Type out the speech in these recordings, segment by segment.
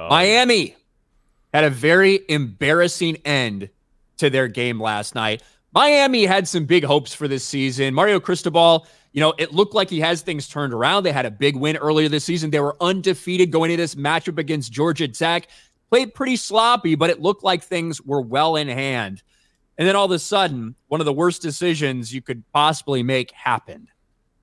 Miami had a very embarrassing end to their game last night. Miami had some big hopes for this season. Mario Cristobal, it looked like he has things turned around. They had a big win earlier this season. They were undefeated going into this matchup against Georgia Tech. Played pretty sloppy, but it looked like things were well in hand. And then all of a sudden, one of the worst decisions you could possibly make happened.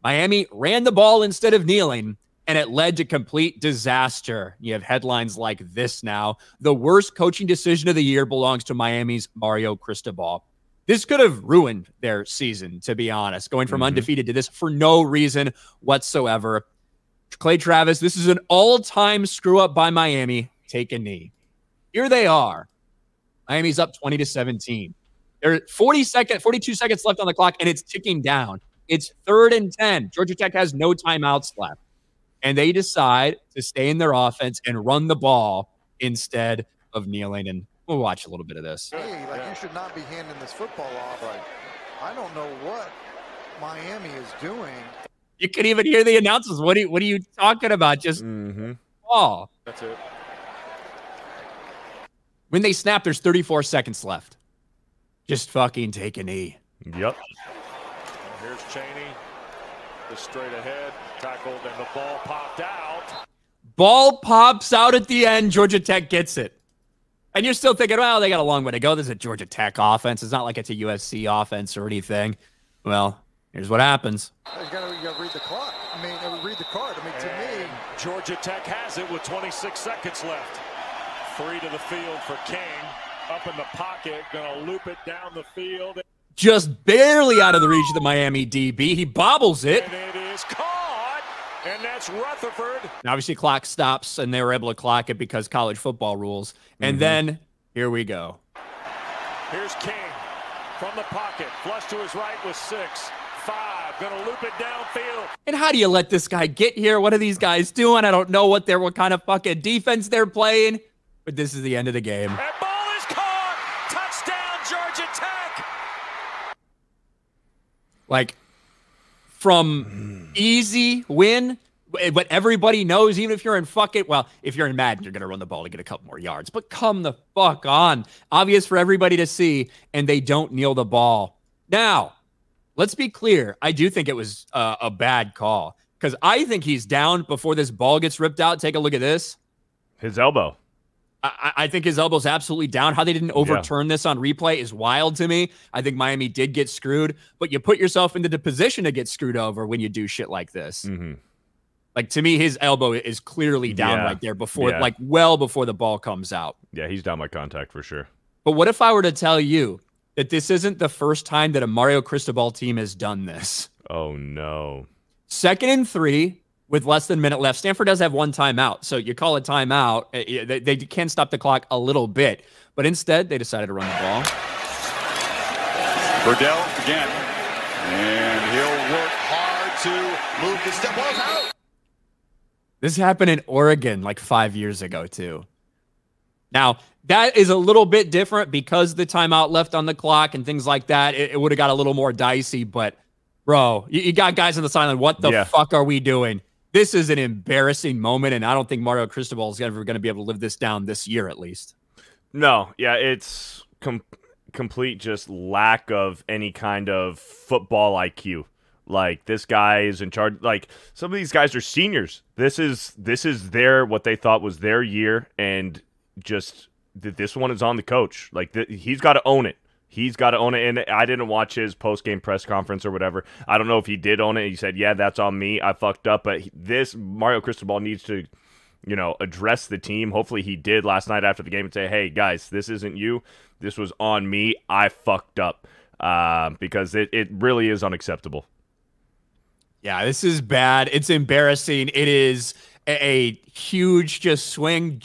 Miami ran the ball instead of kneeling, and it led to complete disaster. You have headlines like this now. The worst coaching decision of the year belongs to Miami's Mario Cristobal. This could have ruined their season, to be honest, going from undefeated to this for no reason whatsoever. Clay Travis, this is an all-time screw-up by Miami. Take a knee. Here they are. Miami's up 20-17. There are 42 seconds left on the clock, and it's ticking down. It's 3rd and 10. Georgia Tech has no timeouts left. And they decide to stay in their offense and run the ball instead of kneeling. And we'll watch a little bit of this. Hey, you should not be handing this football off. Right. I don't know what Miami is doing. You could even hear the announcers. What are you talking about? Just ball. That's it. When they snap, there's 34 seconds left. Just fucking take a knee. Yep. Here's Chaney. Just straight ahead. Tackled, and the ball popped out. Ball pops out at the end. Georgia Tech gets it. And you're still thinking, well, they got a long way to go. This is a Georgia Tech offense. It's not like it's a USC offense or anything. Well, here's what happens. You gotta read the clock. Read the card. To me, Georgia Tech has it with 26 seconds left. Free to the field for King. Up in the pocket. Gonna loop it down the field. Just barely out of the reach of the Miami DB. He bobbles it. And it is caught. And that's Rutherford. And obviously, clock stops, and they were able to clock it because college football rules. And then, here we go. Here's King from the pocket. Flush to his right with 6. 5. Gonna loop it downfield. And how do you let this guy get here? What are these guys doing? I don't know what kind of fucking defense they're playing. But this is the end of the game. That ball is caught. Touchdown, Georgia Tech. From easy win, what everybody knows, even if you're in if you're in Madden, you're going to run the ball to get a couple more yards. But come the fuck on. Obvious for everybody to see, and they don't kneel the ball. Now, let's be clear. I do think it was a bad call because I think he's down before this ball gets ripped out. Take a look at this. His elbow. I think his elbow's absolutely down. How they didn't overturn this on replay is wild to me. I think Miami did get screwed, but you put yourself into the position to get screwed over when you do shit like this. To me, his elbow is clearly down right there before, well before the ball comes out. Yeah, he's down by contact for sure. But what if I were to tell you that this isn't the first time that a Mario Cristobal team has done this? Oh, no. 2nd and 3. With less than a minute left. Stanford does have one timeout, so you call a timeout. They can stop the clock a little bit, but instead they decided to run the ball. Burdell again, and he'll work hard to move the step off out. This happened in Oregon 5 years ago too. Now that is a little bit different because the timeout left on the clock and things like that. It would have got a little more dicey, but bro, you got guys on the sideline. What the fuck are we doing? This is an embarrassing moment, and I don't think Mario Cristobal is ever going to be able to live this down this year, at least. No, yeah, it's complete just lack of any kind of football IQ. This guy is in charge. Some of these guys are seniors. This is what they thought was their year, and just this one is on the coach. He's got to own it. He's got to own it, and I didn't watch his post-game press conference or whatever. I don't know if he did own it. He said, yeah, that's on me. I fucked up. But this Mario Cristobal needs to, address the team. Hopefully he did last night after the game and say, hey, guys, this isn't you. This was on me. I fucked up because it really is unacceptable. Yeah, this is bad. It's embarrassing. It is a huge swing,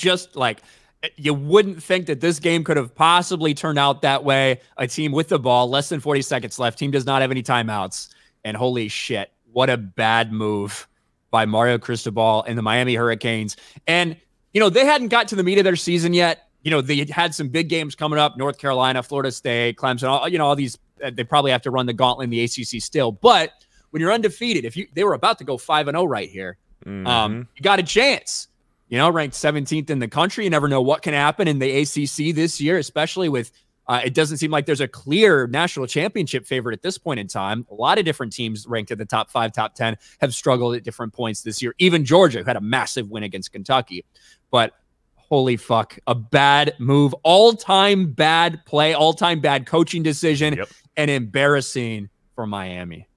you wouldn't think that this game could have possibly turned out that way. A team with the ball, less than 40 seconds left. Team does not have any timeouts. And holy shit, what a bad move by Mario Cristobal and the Miami Hurricanes. And, they hadn't got to the meat of their season yet. They had some big games coming up, North Carolina, Florida State, Clemson, all these. They probably have to run the gauntlet in the ACC still. But when you're undefeated, they were about to go 5-0 right here, you got a chance. ranked 17th in the country. You never know what can happen in the ACC this year, especially with it doesn't seem like there's a clear national championship favorite at this point in time. A lot of different teams ranked at the top 5, top 10 have struggled at different points this year. Even Georgia, who had a massive win against Kentucky. But holy fuck, a bad move, all-time bad play, all-time bad coaching decision, and embarrassing for Miami.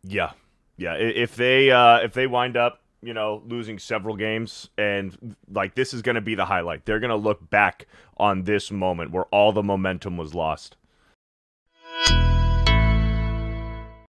Yeah. If they wind up, losing several games, and like this is going to be the highlight. They're going to look back on this moment where all the momentum was lost.